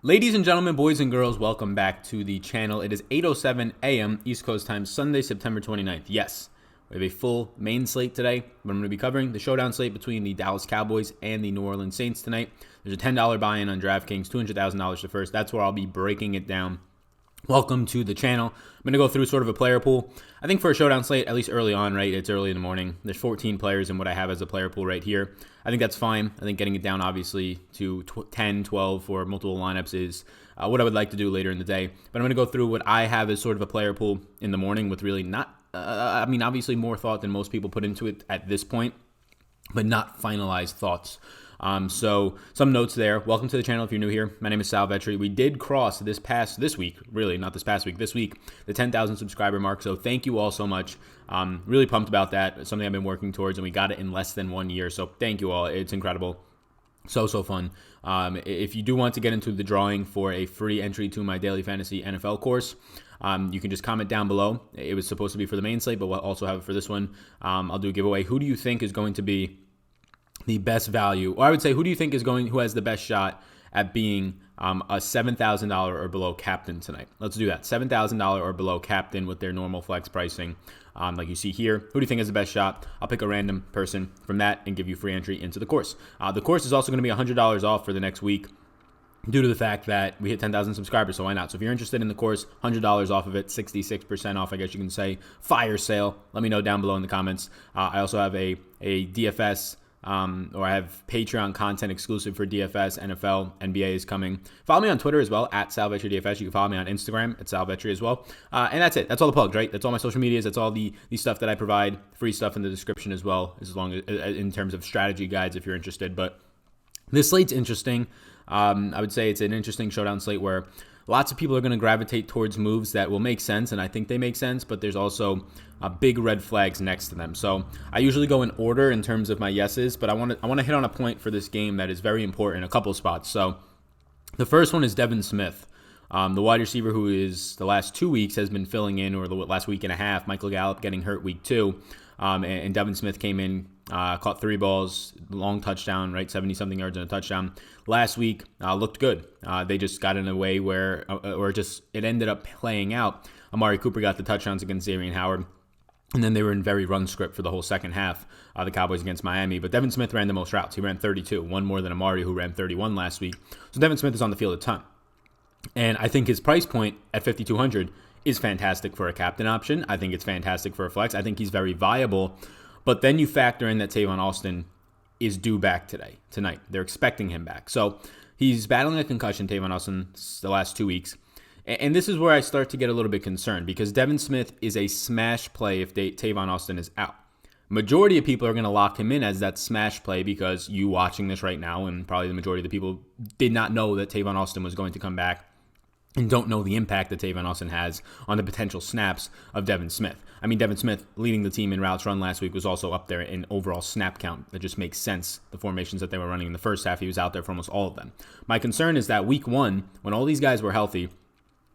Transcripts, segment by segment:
Ladies and gentlemen, boys and girls, welcome back to the channel. It is 8:07 a.m. East Coast time, Sunday, September 29th. Yes, we have a full main slate today, but I'm going to be covering the showdown slate between the Dallas Cowboys and the New Orleans Saints tonight. There's a $10 buy-in on Draftkings, $200,000 to first. That's where I'll be breaking it down. Welcome to the channel. I'm going to go through sort of a player pool. I think for a showdown slate, at least early on, right? It's early in the morning. There's 14 players in what I have as a player pool right here. I think that's fine. I think getting it down, obviously, to 10, 12 for multiple lineups is what I would like to do later in the day. But I'm going to go through what I have as sort of a player pool in the morning with really not, obviously more thought than most people put into it at this point, but not finalized thoughts. So some notes there. Welcome to the channel if you're new here. My name is Sal Vetri. We did cross this week, really not this past week, this week, the 10,000 subscriber mark. So thank you all so much. Really pumped about that. It's something I've been working towards, and we got it in less than 1 year. So thank you all. It's incredible. So fun. If you do want to get into the drawing for a free entry to my daily fantasy NFL course, you can just comment down below. It was supposed to be for the main slate, but we'll also have it for this one. I'll do a giveaway. Who do you think is going to be the best value, or I would say, who do you think who has the best shot at being a $7,000 or below captain tonight? Let's do that. $7,000 or below captain with their normal flex pricing, like you see here. Who do you think has the best shot? I'll pick a random person from that and give you free entry into the course. The course is also going to be $100 off for the next week, due to the fact that we hit 10,000 subscribers, so why not? So if you're interested in the course, $100 off of it, 66% off, I guess you can say. Fire sale. Let me know down below in the comments. I also have a DFS, or I have Patreon content exclusive for DFS, NFL, NBA is coming. Follow me on Twitter as well, at SalVetriDFS. You can follow me on Instagram, at SalVetri as well. And that's it. That's all the plugs, right? That's all my social medias. That's all the stuff that I provide. Free stuff in the description as well, as long as in terms of strategy guides if you're interested. But this slate's interesting. I would say it's an interesting showdown slate where lots of people are going to gravitate towards moves that will make sense, and I think they make sense, but there's also big red flags next to them. So I usually go in order in terms of my yeses, but I want to hit on a point for this game that is very important in a couple spots. So the first one is Devin Smith, the wide receiver who is the last 2 weeks has been filling in, or the last week and a half. Michael Gallup getting hurt week 2, and Devin Smith came in, caught 3 balls, long touchdown, right, 70-something yards and a touchdown. Last week, looked good. They just got in a way where, it ended up playing out. Amari Cooper got the touchdowns against Xavier Howard, and then they were in very run script for the whole second half, the Cowboys against Miami. But Devin Smith ran the most routes. He ran 32, one more than Amari, who ran 31 last week. So Devin Smith is on the field a ton. And I think his price point at $5,200 is fantastic for a captain option. I think it's fantastic for a flex. I think he's very viable. But then you factor in that Tavon Austin is due back tonight. They're expecting him back. So he's battling a concussion, Tavon Austin, the last 2 weeks. And this is where I start to get a little bit concerned, because Devin Smith is a smash play if Tavon Austin is out. Majority of people are going to lock him in as that smash play because you watching this right now, and probably the majority of the people did not know that Tavon Austin was going to come back and don't know the impact that Tavon Austin has on the potential snaps of Devin Smith. I mean, Devin Smith leading the team in routes run last week was also up there in overall snap count. That just makes sense. The formations that they were running in the first half, he was out there for almost all of them. My concern is that week 1, when all these guys were healthy,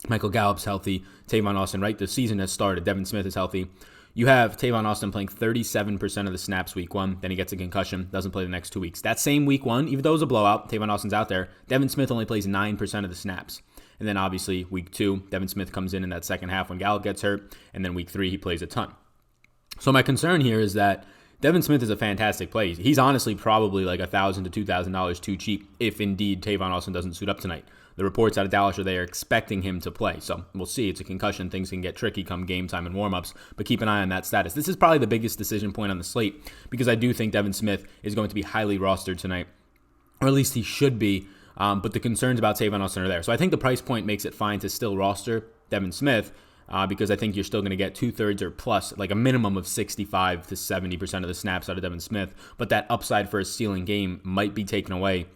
Michael Gallup's healthy, Tavon Austin, right? The season has started. Devin Smith is healthy. You have Tavon Austin playing 37% of the snaps week 1. Then he gets a concussion, doesn't play the next 2 weeks. That same week 1, even though it was a blowout, Tavon Austin's out there, Devin Smith only plays 9% of the snaps. And then obviously week 2, Devin Smith comes in that second half when Gallup gets hurt. And then week 3, he plays a ton. So my concern here is that Devin Smith is a fantastic play. He's honestly probably like $1,000 to $2,000 too cheap if indeed Tavon Austin doesn't suit up tonight. The reports out of Dallas are they are expecting him to play. So we'll see. It's a concussion. Things can get tricky come game time and warm-ups, but keep an eye on that status. This is probably the biggest decision point on the slate because I do think Devin Smith is going to be highly rostered tonight, or at least he should be. But the concerns about Tavon Austin are there. So I think the price point makes it fine to still roster Devin Smith because I think you're still going to get 2/3 or plus, like a minimum of 65 to 70% of the snaps out of Devin Smith. But that upside for a ceiling game might be taken away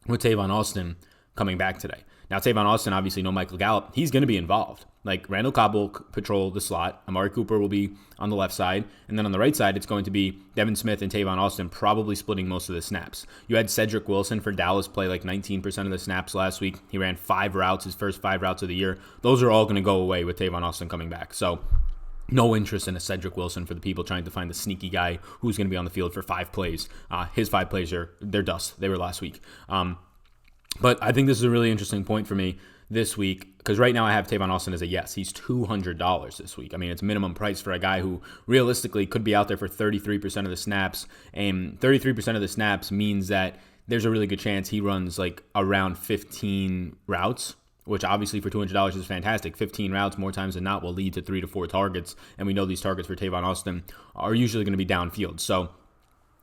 with Tavon Austin coming back today. Now, Tavon Austin, obviously no Michael Gallup. He's going to be involved. Like Randall Cobb will patrol the slot. Amari Cooper will be on the left side. And then on the right side, it's going to be Devin Smith and Tavon Austin probably splitting most of the snaps. You had Cedric Wilson for Dallas play like 19% of the snaps last week. He ran 5 routes, his first 5 routes of the year. Those are all going to go away with Tavon Austin coming back. So no interest in a Cedric Wilson for the people trying to find the sneaky guy who's going to be on the field for 5 plays. His 5 plays they're dust. They were last week. But I think this is a really interesting point for me this week because right now I have Tavon Austin as a yes. He's $200 this week. I mean, it's minimum price for a guy who realistically could be out there for 33% of the snaps. And 33% of the snaps means that there's a really good chance he runs like around 15 routes, which obviously for $200 is fantastic. 15 routes more times than not will lead to 3 to 4 targets. And we know these targets for Tavon Austin are usually going to be downfield. So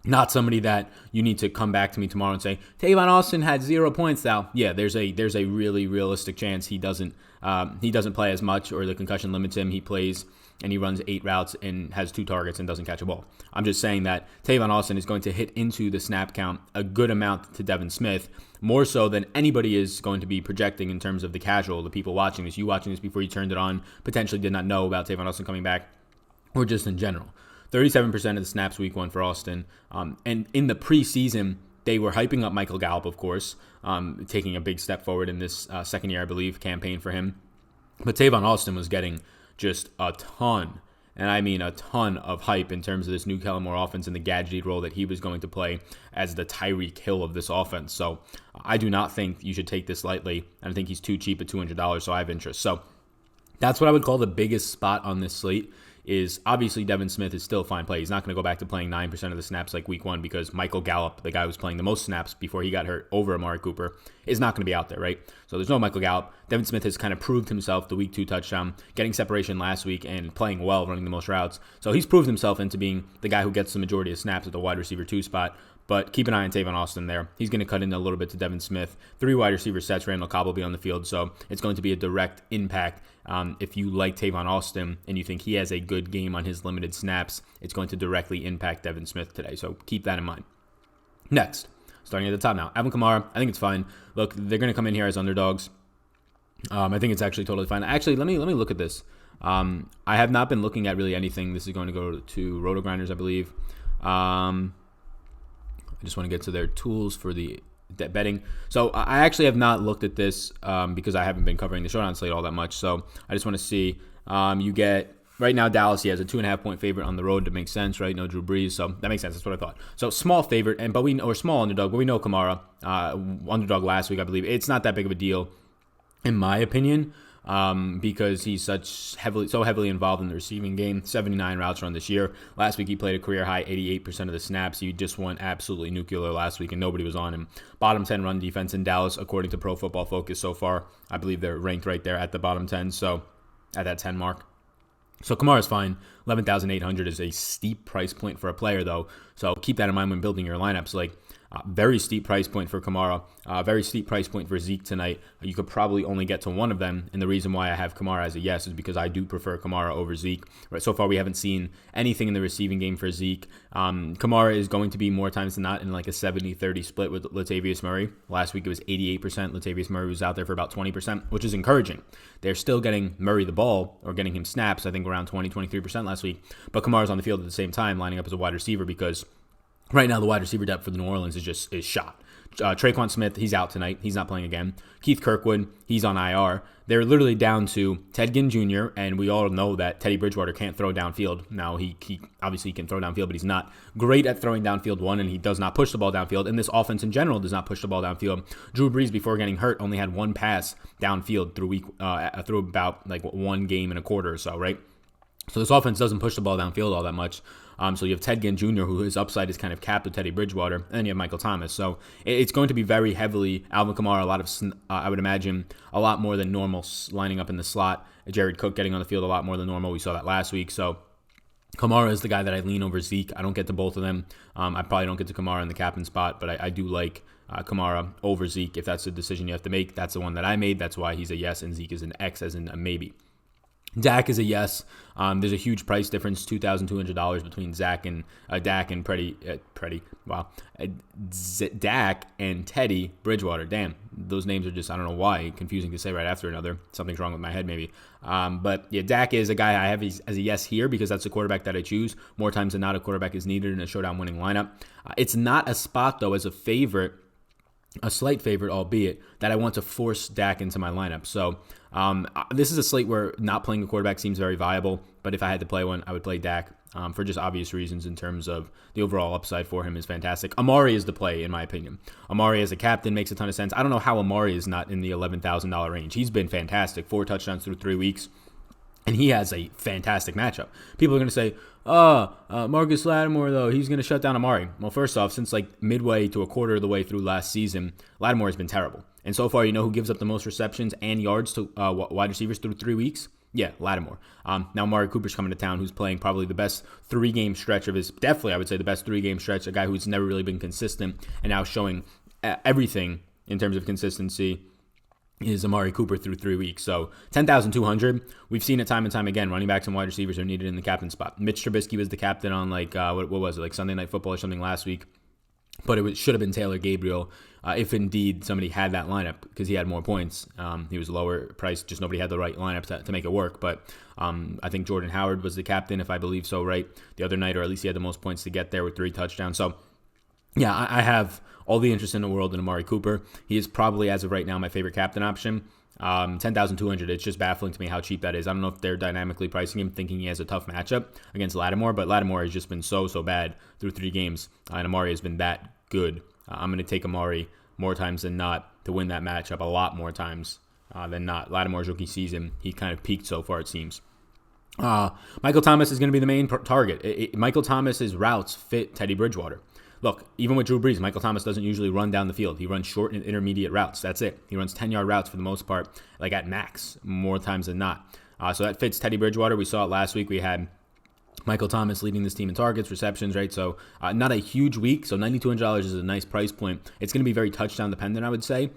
not somebody that you need to come back to me tomorrow and say, Tavon Austin had 0 points now. Yeah, there's a really realistic chance he doesn't play as much or the concussion limits him. He plays and he runs 8 routes and has 2 targets and doesn't catch a ball. I'm just saying that Tavon Austin is going to hit into the snap count a good amount to Devin Smith, more so than anybody is going to be projecting in terms of the casual, the people watching this. You watching this before you turned it on potentially did not know about Tavon Austin coming back, or just in general. 37% of the snaps week 1 for Austin. And in the preseason, they were hyping up Michael Gallup, of course, taking a big step forward in this second year, I believe, campaign for him. But Tavon Austin was getting just a ton, and I mean a ton of hype in terms of this new Kellen Moore offense and the gadgety role that he was going to play as the Tyreek Hill of this offense. So I do not think you should take this lightly, and I think he's too cheap at $200, so I have interest. So that's what I would call the biggest spot on this slate. Is obviously Devin Smith is still a fine play. He's not going to go back to playing 9% of the snaps like week 1 because Michael Gallup, the guy who was playing the most snaps before he got hurt over Amari Cooper, is not going to be out there, right? So there's no Michael Gallup. Devin Smith has kind of proved himself the week 2 touchdown, getting separation last week and playing well, running the most routes. So he's proved himself into being the guy who gets the majority of snaps at the wide receiver 2 spot. But keep an eye on Tavon Austin there. He's going to cut in a little bit to Devin Smith. 3 wide receiver sets. Randall Cobb will be on the field. So it's going to be a direct impact. If you like Tavon Austin and you think he has a good game on his limited snaps, it's going to directly impact Devin Smith today. So keep that in mind. Next, starting at the top now. Alvin Kamara, I think it's fine. Look, they're going to come in here as underdogs. I think it's actually totally fine. Actually, let me look at this. I have not been looking at really anything. This is going to go to Roto Grinders, I believe. I just want to get to their tools for the betting. So I actually have not looked at this because I haven't been covering the Showdown slate all that much. So I just want to see. You get, right now, Dallas, he has a 2.5 point favorite on the road. That makes sense, right? No Drew Brees. So that makes sense. That's what I thought. So small favorite, or small underdog, but we know Kamara, underdog last week, I believe. It's not that big of a deal, in my opinion. Because he's so heavily involved in the receiving game. 79 routes run this year. Last week he played a career high 88% of the snaps. He just went absolutely nuclear last week and nobody was on him. Bottom 10 run defense in Dallas according to Pro Football Focus so far. I believe they're ranked right there at the bottom 10, so at that 10 mark. So Kamara's fine. 11,800 is a steep price point for a player though. So keep that in mind when building your lineups. Like, very steep price point for Kamara. Very steep price point for Zeke tonight. You could probably only get to one of them. And the reason why I have Kamara as a yes is because I do prefer Kamara over Zeke. Right, so far, we haven't seen anything in the receiving game for Zeke. Kamara is going to be more times than not in like a 70-30 split with Latavius Murray. Last week, it was 88%. Latavius Murray was out there for about 20%, which is encouraging. They're still getting Murray the ball or getting him snaps, I think around 20-23% last week. But Kamara's on the field at the same time, lining up as a wide receiver because right now, the wide receiver depth for the New Orleans is shot. Traquan Smith, he's out tonight. He's not playing again. Keith Kirkwood, he's on IR. They're literally down to Ted Ginn Jr., and we all know that Teddy Bridgewater can't throw downfield. Now, he obviously can throw downfield, but he's not great at throwing downfield, one, and he does not push the ball downfield. And this offense in general does not push the ball downfield. Drew Brees, before getting hurt, only had 1 pass downfield through about like 1 game and a quarter or so, right? So this offense doesn't push the ball downfield all that much. So you have Ted Ginn Jr., who his upside is kind of capped with Teddy Bridgewater, and then you have Michael Thomas. So it's going to be very heavily Alvin Kamara, I would imagine, a lot more than normal lining up in the slot. Jared Cook getting on the field a lot more than normal. We saw that last week. So Kamara is the guy that I lean over Zeke. I don't get to both of them. I probably don't get to Kamara in the captain spot, but I do like Kamara over Zeke. If that's the decision you have to make, that's the one that I made. That's why he's a yes, and Zeke is an X, as in a maybe. Dak is a yes. There's a huge price difference, $2,200 between Dak and Dak and Teddy Bridgewater. Damn, those names are just, I don't know why, confusing to say right after another. Something's wrong with my head maybe. But yeah, Dak is a guy I have as a yes here because that's the quarterback that I choose. More times than not, a quarterback is needed in a showdown winning lineup. It's not a spot though as a favorite, a slight favorite, albeit, that I want to force Dak into my lineup. So this is a slate where not playing a quarterback seems very viable, but if I had to play one, I would play Dak. for just obvious reasons in terms of the overall upside for him is fantastic. Amari is the play, in my opinion. Amari as a captain makes a ton of sense. I don't know how Amari is not in the $11,000 range. He's been fantastic. 4 touchdowns through 3 weeks. And he has a fantastic matchup. People are going to say, Marcus Lattimore, though, he's going to shut down Amari. Well, first off, since like midway to a quarter of the way through last season, Lattimore has been terrible. And so far, you know who gives up the most receptions and yards to wide receivers through 3 weeks? Yeah, Lattimore. Now, Amari Cooper's coming to town, who's playing probably the best 3-game stretch of his, definitely, I would say, the best 3-game stretch, a guy who's never really been consistent and now showing everything in terms of consistency is Amari Cooper through 3 weeks. So 10,200. We've seen it time and time again. Running backs and wide receivers are needed in the captain spot. Mitch Trubisky was the captain on what was it, like Sunday Night Football or something last week. But should have been Taylor Gabriel if indeed somebody had that lineup because he had more points. He was lower priced, just nobody had the right lineup to make it work. But I think Jordan Howard was the captain, if I believe so, right, the other night, or at least he had the most points to get there with 3 touchdowns. So yeah, I have all the interest in the world in Amari Cooper. He is probably, as of right now, my favorite captain option. 10,200. It's just baffling to me how cheap that is. I don't know if they're dynamically pricing him, thinking he has a tough matchup against Lattimore, but Lattimore has just been so bad through 3 games, and Amari has been that good. I'm going to take Amari more times than not to win that matchup, a lot more times than not. Lattimore's rookie season, he kind of peaked so far, it seems. Michael Thomas is going to be the main target. Michael Thomas's routes fit Teddy Bridgewater. Look, even with Drew Brees, Michael Thomas doesn't usually run down the field. He runs short and intermediate routes. That's it. He runs 10-yard routes for the most part, like at max, more times than not. So that fits Teddy Bridgewater. We saw it last week. We had Michael Thomas leading this team in targets, receptions, right? So not a huge week. So $9,200 is a nice price point. It's going to be very touchdown dependent, I would say.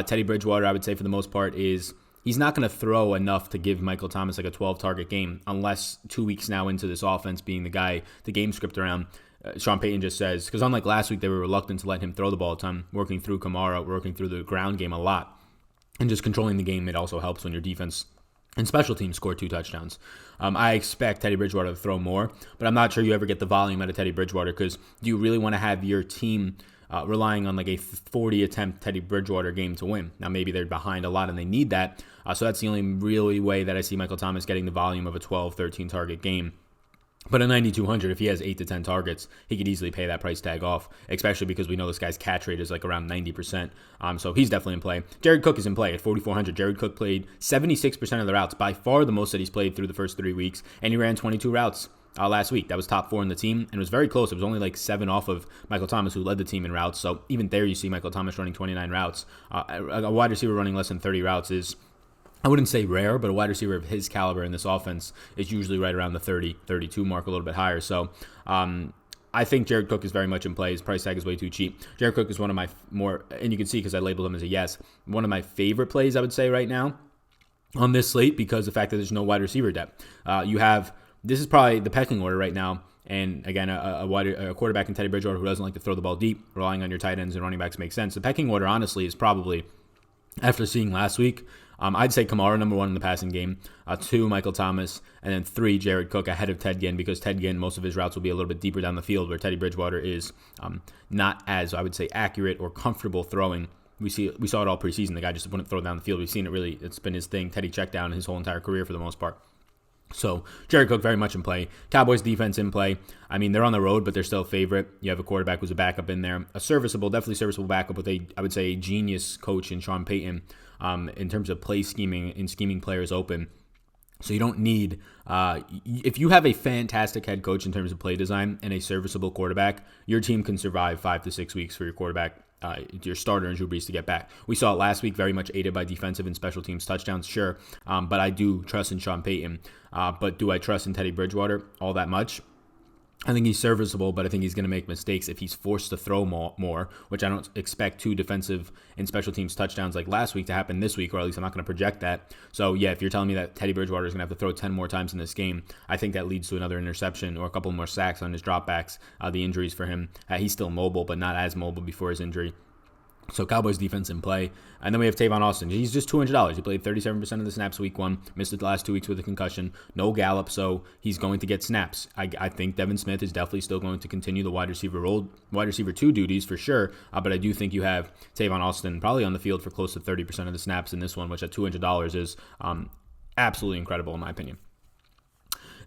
Teddy Bridgewater, I would say for the most part, he's not going to throw enough to give Michael Thomas like a 12-target game unless 2 weeks now into this offense being the guy, the game script around. Sean Payton just says, because unlike last week, they were reluctant to let him throw the ball a ton, working through Kamara, working through the ground game a lot, and just controlling the game. It also helps when your defense and special teams score 2 touchdowns. I expect Teddy Bridgewater to throw more, but I'm not sure you ever get the volume out of Teddy Bridgewater because do you really want to have your team relying on like a 40-attempt Teddy Bridgewater game to win? Now, maybe they're behind a lot and they need that, so that's the only really way that I see Michael Thomas getting the volume of a 12, 13-target game. But at 9,200, if he has 8 to 10 targets, he could easily pay that price tag off, especially because we know this guy's catch rate is like around 90%. So he's definitely in play. Jared Cook is in play at 4,400. Jared Cook played 76% of the routes, by far the most that he's played through the first 3 weeks, and he ran 22 routes last week. That was top 4 in the team, and it was very close. It was only like 7 off of Michael Thomas, who led the team in routes. So even there, you see Michaal Thomas running 29 routes. A wide receiver running less than 30 routes is, I wouldn't say rare, but a wide receiver of his caliber in this offense is usually right around the 30, 32 mark, a little bit higher. So I think Jared Cook is very much in play. His price tag is way too cheap. Jared Cook is one of my more, and you can see because I labeled him as a yes, one of my favorite plays, I would say, right now on this slate because of the fact that there's no wide receiver depth. This is probably the pecking order right now. And again, a quarterback in Teddy Bridgewater who doesn't like to throw the ball deep, relying on your tight ends and running backs makes sense. The pecking order, honestly, is probably, after seeing last week, I'd say Kamara number 1 in the passing game, 2 Michael Thomas, and then 3 Jared Cook ahead of Ted Ginn because Ted Ginn, most of his routes will be a little bit deeper down the field where Teddy Bridgewater is not as, I would say, accurate or comfortable throwing. We saw it all preseason. The guy just wouldn't throw down the field. We've seen it really. It's been his thing. Teddy checked down his whole entire career for the most part. So Jared Cook very much in play. Cowboys defense in play. I mean, they're on the road, but they're still a favorite. You have a quarterback who's a backup in there. Definitely serviceable backup with I would say, a genius coach in Sean Payton in terms of play scheming and scheming players open. So you don't need, if you have a fantastic head coach in terms of play design and a serviceable quarterback, your team can survive 5 to 6 weeks for your quarterback, your starter and Drew Brees to get back. We saw it last week, very much aided by defensive and special teams touchdowns, sure. But I do trust in Sean Payton. But do I trust in Teddy Bridgewater all that much? I think he's serviceable, but I think he's going to make mistakes if he's forced to throw more, which I don't expect 2 defensive and special teams touchdowns like last week to happen this week, or at least I'm not going to project that. So, yeah, if you're telling me that Teddy Bridgewater is going to have to throw 10 more times in this game, I think that leads to another interception or a couple more sacks on his dropbacks. The injuries for him, he's still mobile, but not as mobile before his injury. So Cowboys defense in play. And then we have Tavon Austin. He's just $200. He played 37% of the snaps week 1. Missed the last 2 weeks with a concussion. No Gallup, so he's going to get snaps. I think Devin Smith is definitely still going to continue the wide receiver 2 duties for sure. But I do think you have Tavon Austin probably on the field for close to 30% of the snaps in this one, which at $200 is absolutely incredible in my opinion.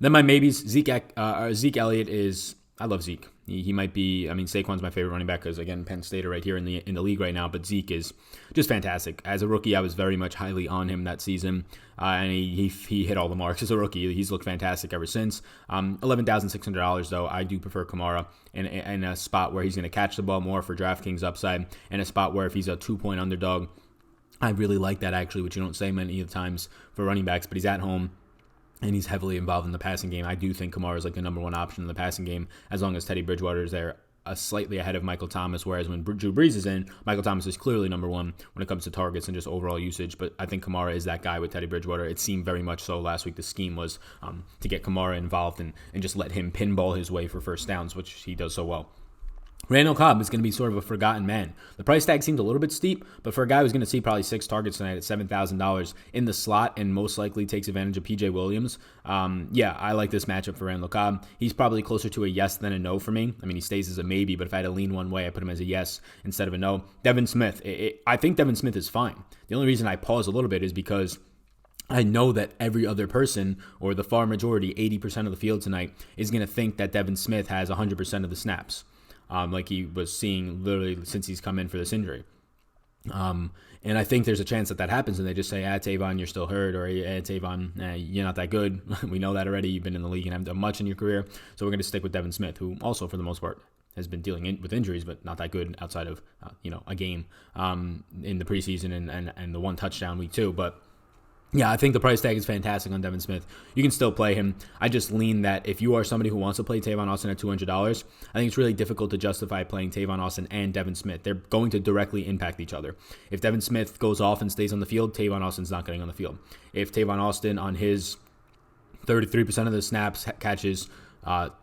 Then my maybes, Zeke Elliott is, I love Zeke. He might be, I mean, Saquon's my favorite running back because, again, Penn State are right here in the league right now, but Zeke is just fantastic. As a rookie, I was very much highly on him that season, and he hit all the marks as a rookie. He's looked fantastic ever since. $11,600, though. I do prefer Kamara in a spot where he's going to catch the ball more for DraftKings upside, and a spot where if he's a 2-point underdog, I really like that, actually, which you don't say many of the times for running backs, but he's at home. And he's heavily involved in the passing game. I do think Kamara is like the number one option in the passing game as long as Teddy Bridgewater is there, slightly ahead of Michael Thomas, whereas when Drew Brees is in, Michael Thomas is clearly number one when it comes to targets and just overall usage. But I think Kamara is that guy with Teddy Bridgewater. It seemed very much so last week. The scheme was to get Kamara involved and just let him pinball his way for first downs, which he does so well. Randall Cobb is going to be sort of a forgotten man. The price tag seemed a little bit steep, but for a guy who's going to see probably 6 targets tonight at $7,000 in the slot and most likely takes advantage of PJ Williams, I like this matchup for Randall Cobb. He's probably closer to a yes than a no for me. I mean, he stays as a maybe, but if I had to lean one way, I put him as a yes instead of a no. Devin Smith, I think Devin Smith is fine. The only reason I pause a little bit is because I know that every other person, or the far majority, 80% of the field tonight, is going to think that Devin Smith has 100% of the snaps. Like he was seeing literally since he's come in for this injury. And I think there's a chance that happens and they just say, Tavon, you're still hurt, or Tavon, you're not that good. We know that already. You've been in the league and haven't done much in your career. So we're going to stick with Devin Smith, who also, for the most part, has been dealing with injuries, but not that good outside of, a game in the preseason and the one touchdown week 2. But yeah, I think the price tag is fantastic on Devin Smith. You can still play him. I just lean that if you are somebody who wants to play Tavon Austin at $200, I think it's really difficult to justify playing Tavon Austin and Devin Smith. They're going to directly impact each other. If Devin Smith goes off and stays on the field, Tavon Austin's not getting on the field. If Tavon Austin on his 33% of the snaps catches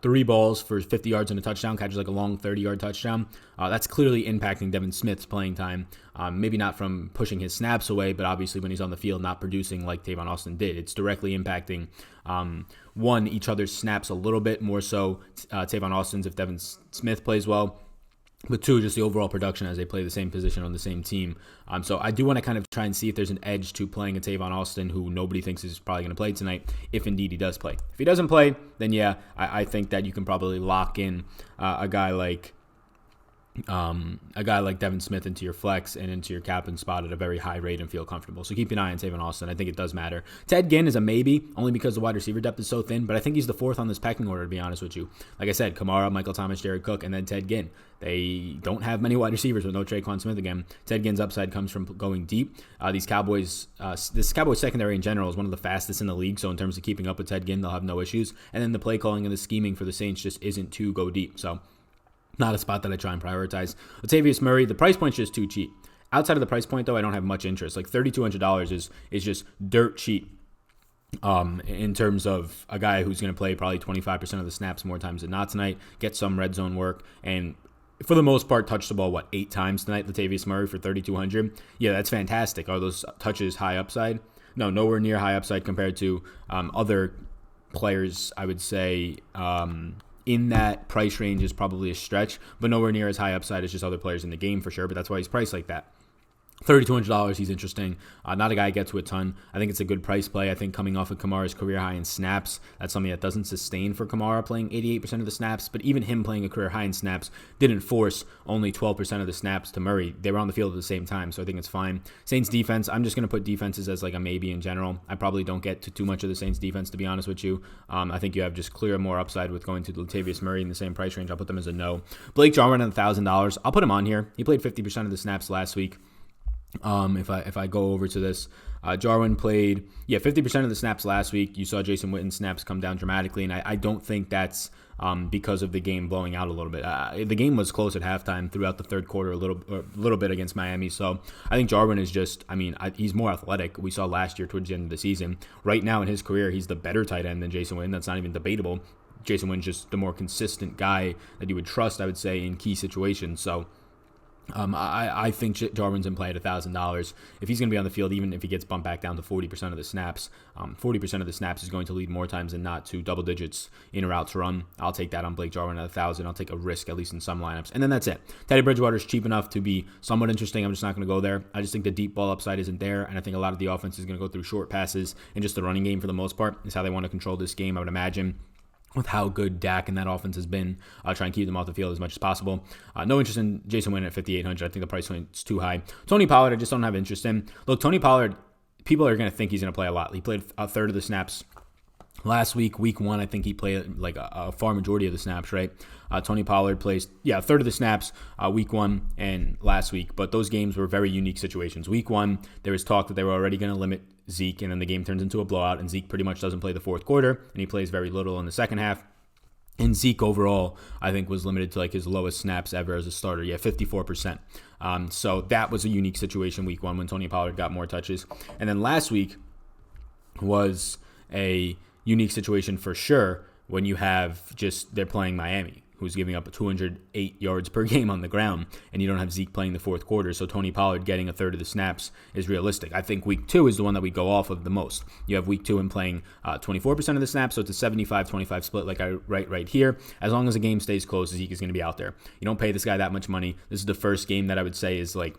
3 balls for 50 yards and a touchdown, catches like a long 30-yard touchdown, that's clearly impacting Devin Smith's playing time. Maybe not from pushing his snaps away, but obviously when he's on the field not producing like Tavon Austin did. It's directly impacting, each other's snaps a little bit, more so Tavon Austin's if Devin Smith plays well. But 2, just the overall production as they play the same position on the same team. So I do want to kind of try and see if there's an edge to playing a Tavon Austin who nobody thinks is probably going to play tonight, if indeed he does play. If he doesn't play, then I think that you can probably lock in a guy like Devin Smith into your flex and into your captain spot at a very high rate and feel comfortable. So keep an eye on Tavon Austin. I think it does matter. Ted Ginn is a maybe, only because the wide receiver depth is so thin, but I think he's the 4th on this pecking order, to be honest with you. Like I said, Kamara, Michael Thomas, Jared Cook, and then Ted Ginn. They don't have many wide receivers with no Traquan Smith again. Ted Ginn's upside comes from going deep. This Cowboys secondary in general is one of the fastest in the league, so in terms of keeping up with Ted Ginn, they'll have no issues. And then the play calling and the scheming for the Saints just isn't to go deep. So not a spot that I try and prioritize. Latavius Murray, the price point's just too cheap. Outside of the price point, though, I don't have much interest. Like $3,200 is just dirt cheap in terms of a guy who's going to play probably 25% of the snaps more times than not tonight, get some red zone work, and for the most part, touched the ball, 8 times tonight, Latavius Murray for $3,200. Yeah, that's fantastic. Are those touches high upside? No, nowhere near high upside compared to other players, I would say. In that price range is probably a stretch, but nowhere near as high upside as just other players in the game for sure, but that's why he's priced like that. $3,200, he's interesting. Not a guy I get to a ton. I think it's a good price play. I think coming off of Kamara's career high in snaps, that's something that doesn't sustain for Kamara playing 88% of the snaps, but even him playing a career high in snaps didn't force only 12% of the snaps to Murray. They were on the field at the same time, so I think it's fine. Saints defense, I'm just going to put defenses as like a maybe in general. I probably don't get to too much of the Saints defense, to be honest with you. I think you have just clear more upside with going to Latavius Murray in the same price range. I'll put them as a no. Blake Jarwin at $1,000. I'll put him on here. He played 50% of the snaps last week. If I go over to this, Jarwin played 50% of the snaps last week. You saw Jason Witten's snaps come down dramatically, and I don't think that's because of the game blowing out a little bit. The game was close at halftime throughout the third quarter, a little bit against Miami. So I think Jarwin is just, he's more athletic. We saw last year towards the end of the season. Right now in his career, he's the better tight end than Jason Witten. That's not even debatable. Jason Witten's just the more consistent guy that you would trust, I would say, in key situations. So I think Jarwin's in play at $1,000. If he's going to be on the field, even if he gets bumped back down to 40% of the snaps, 40% of the snaps is going to lead more times than not to double digits in or out to run. I'll take that on Blake Jarwin at 1,000. I'll take a risk, at least in some lineups. And then that's it. Teddy Bridgewater is cheap enough to be somewhat interesting. I'm just not going to go there. I just think the deep ball upside isn't there, and I think a lot of the offense is going to go through short passes, and just the running game for the most part is how they want to control this game, I would imagine, with how good Dak and that offense has been. Try and keep them off the field as much as possible. No interest in Jason Witten at 5,800. I think the price point is too high. Tony Pollard, I just don't have interest in. Look, Tony Pollard, people are going to think he's going to play a lot. He played a third of the snaps last week. Week 1, I think he played like a far majority of the snaps, right? Tony Pollard plays, a third of the snaps week 1 and last week, but those games were very unique situations. Week 1, there was talk that they were already going to limit Zeke, and then the game turns into a blowout, and Zeke pretty much doesn't play the fourth quarter, and he plays very little in the second half. And Zeke overall, I think, was limited to like his lowest snaps ever as a starter. 54%. So that was a unique situation week 1 when Tony Pollard got more touches. And then last week was a unique situation for sure when you have they're playing Miami, who's giving up 208 yards per game on the ground, and you don't have Zeke playing the fourth quarter. So Tony Pollard getting a third of the snaps is realistic. I think week 2 is the one that we go off of the most. You have week 2 and playing 24% of the snaps, so it's a 75-25 split like I write right here. As long as the game stays close, Zeke is going to be out there. You don't pay this guy that much money. This is the first game that I would say is like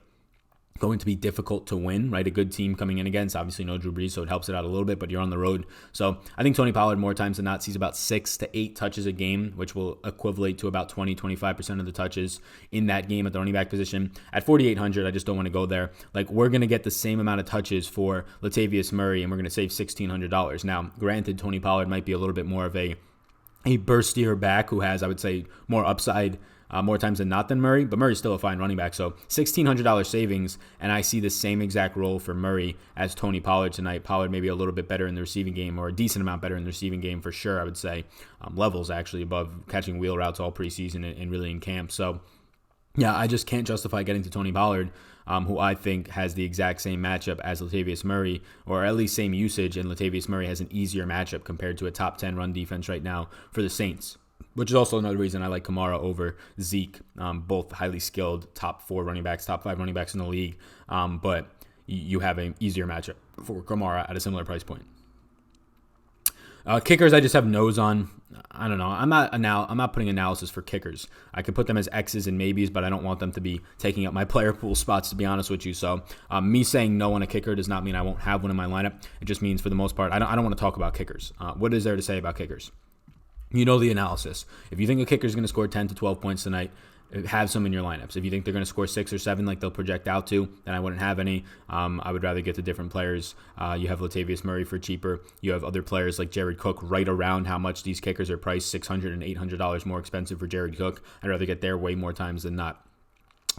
going to be difficult to win, right? A good team coming in against, obviously no Drew Brees, so it helps it out a little bit, but you're on the road. So I think Tony Pollard more times than not sees about 6 to 8 touches a game, which will equivalent to about 20-25% of the touches in that game at the running back position. At 4,800, I just don't want to go there. Like, we're going to get the same amount of touches for Latavius Murray, and we're going to save $1,600. Now, granted, Tony Pollard might be a little bit more of a burstier back who has, I would say, more upside more times than not than Murray, but Murray's still a fine running back. So $1,600 savings, and I see the same exact role for Murray as Tony Pollard tonight. Pollard maybe a little bit better in the receiving game, or a decent amount better in the receiving game for sure, I would say. Levels actually above catching wheel routes all preseason and really in camp. So yeah, I just can't justify getting to Tony Pollard, who I think has the exact same matchup as Latavius Murray, or at least same usage, and Latavius Murray has an easier matchup compared to a top 10 run defense right now for the Saints, which is also another reason I like Kamara over Zeke, both highly skilled top 4 running backs, top 5 running backs in the league, but you have an easier matchup for Kamara at a similar price point. Kickers, I just have no's on. I don't know. I'm not putting analysis for kickers. I could put them as X's and maybes, but I don't want them to be taking up my player pool spots, to be honest with you. So me saying no on a kicker does not mean I won't have one in my lineup. It just means, for the most part, I don't want to talk about kickers. What is there to say about kickers? You know the analysis. If you think a kicker is going to score 10 to 12 points tonight, have some in your lineups. If you think they're going to score 6 or 7 like they'll project out to, then I wouldn't have any. I would rather get to different players. You have Latavius Murray for cheaper. You have other players like Jared Cook right around how much these kickers are priced, $600 and $800 more expensive for Jared Cook. I'd rather get there way more times than not.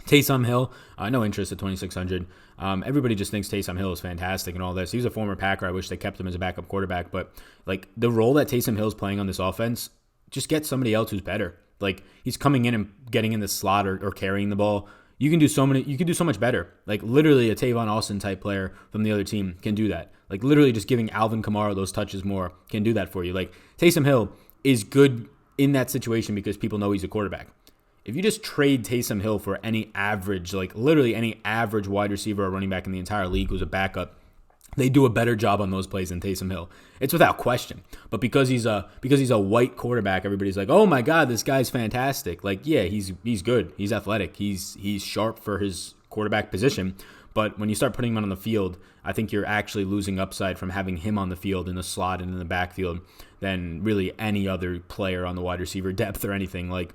Taysom Hill, no interest at 2,600. Everybody just thinks Taysom Hill is fantastic and all this. He was a former Packer. I wish they kept him as a backup quarterback. But like, the role that Taysom Hill is playing on this offense, just get somebody else who's better. Like, he's coming in and getting in the slot or carrying the ball. You can do so much better. Like, literally a Tavon Austin type player from the other team can do that. Like, literally just giving Alvin Kamara those touches more can do that for you. Like, Taysom Hill is good in that situation because people know he's a quarterback. If you just trade Taysom Hill for any average, like literally any average wide receiver or running back in the entire league who's a backup, they do a better job on those plays than Taysom Hill. It's without question. But because he's a white quarterback, everybody's like, "Oh my God, this guy's fantastic!" Like, yeah, he's good. He's athletic. He's sharp for his quarterback position. But when you start putting him on the field, I think you're actually losing upside from having him on the field in the slot and in the backfield than really any other player on the wide receiver depth or anything. Like,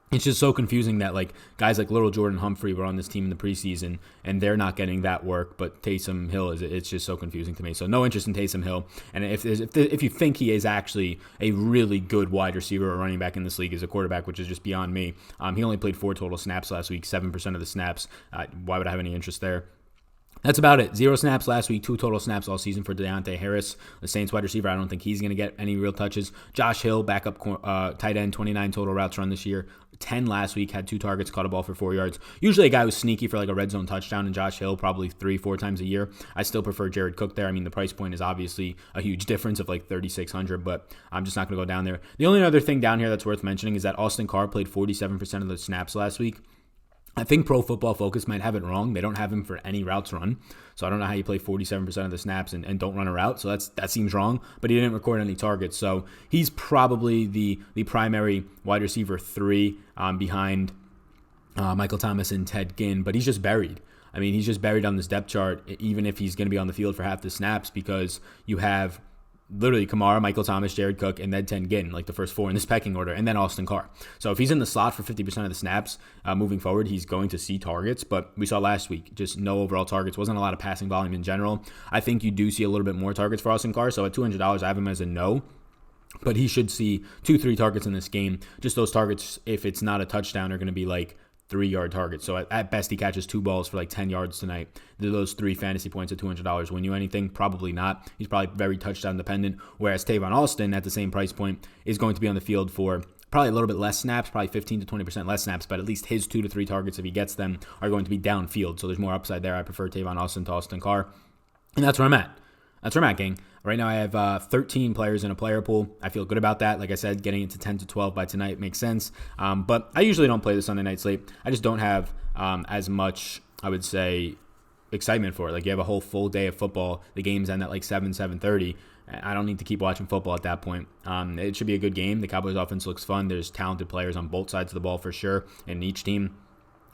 it's just so confusing that like guys like Little Jordan Humphrey were on this team in the preseason and they're not getting that work, but Taysom Hill it's just so confusing to me. So no interest in Taysom Hill. And if you think he is actually a really good wide receiver or running back in this league as a quarterback, which is just beyond me, he only played 4 total snaps last week, 7% of the snaps. Why would I have any interest there? That's about it. 0 snaps last week, 2 total snaps all season for Deontay Harris, the Saints wide receiver. I don't think he's going to get any real touches. Josh Hill, backup tight end, 29 total routes run this year. 10 last week, had 2 targets, caught a ball for 4 yards. Usually a guy who's sneaky for like a red zone touchdown, and Josh Hill probably 3-4 times a year. I still prefer Jared Cook there. I mean, the price point is obviously a huge difference of like $3,600, but I'm just not going to go down there. The only other thing down here that's worth mentioning is that Austin Carr played 47% of the snaps last week. I think Pro Football Focus might have it wrong. They don't have him for any routes run. So I don't know how you play 47% of the snaps and don't run a route. So that seems wrong. But he didn't record any targets. So he's probably the primary wide receiver 3 behind Michael Thomas and Ted Ginn. But he's just buried. I mean, he's just buried on this depth chart, even if he's going to be on the field for half the snaps, because you have literally Kamara, Michael Thomas, Jared Cook, and then Ted Ginn, like the first 4 in this pecking order, and then Austin Carr. So if he's in the slot for 50% of the snaps moving forward, he's going to see targets. But we saw last week, just no overall targets. Wasn't a lot of passing volume in general. I think you do see a little bit more targets for Austin Carr. So at $200, I have him as a no. But he should see 2-3 targets in this game. Just those targets, if it's not a touchdown, are going to be like 3-yard targets. So at best, he catches 2 balls for like 10 yards tonight. Do those 3 fantasy points at $200 win you anything? Probably not. He's probably very touchdown dependent. Whereas Tavon Austin, at the same price point, is going to be on the field for probably a little bit less snaps, probably 15 to 20% less snaps, but at least his 2 to 3 targets, if he gets them, are going to be downfield. So there's more upside there. I prefer Tavon Austin to Austin Carr. And that's where I'm at. That's where I'm at, gang. Right now I have 13 players in a player pool. I feel good about that. Like I said, getting it to 10 to 12 by tonight makes sense. But I usually don't play the Sunday night slate. I just don't have as much, I would say, excitement for it. Like you have a whole full day of football. The games end at like 7:30. I don't need to keep watching football at that point. It should be a good game. The Cowboys offense looks fun. There's talented players on both sides of the ball for sure in each team.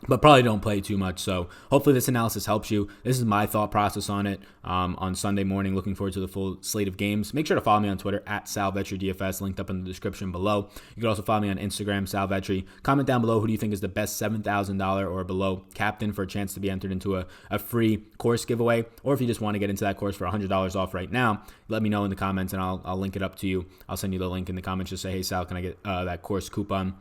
But probably don't play too much. So hopefully this analysis helps you. This is my thought process on it on Sunday morning. Looking forward to the full slate of games. Make sure to follow me on Twitter at SalVetriDFS, linked up in the description below. You can also follow me on Instagram, SalVetri. Comment down below who do you think is the best $7,000 or below captain for a chance to be entered into a free course giveaway. Or if you just want to get into that course for $100 off right now, let me know in the comments and I'll link it up to you. I'll send you the link in the comments. Just say, hey, Sal, can I get that course coupon?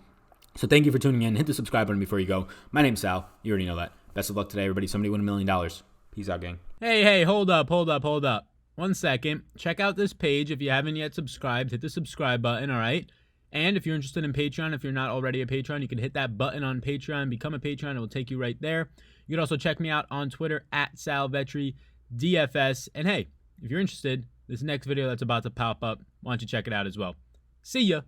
So thank you for tuning in. Hit the subscribe button before you go. My name's Sal. You already know that. Best of luck today, everybody. Somebody win $1 million. Peace out, gang. Hey, hold up. 1 second. Check out this page. If you haven't yet subscribed, hit the subscribe button, all right? And if you're interested in Patreon, if you're not already a Patreon, you can hit that button on Patreon, become a Patreon. It will take you right there. You can also check me out on Twitter at SalVetriDFS. And hey, if you're interested, this next video that's about to pop up, why don't you check it out as well. See ya.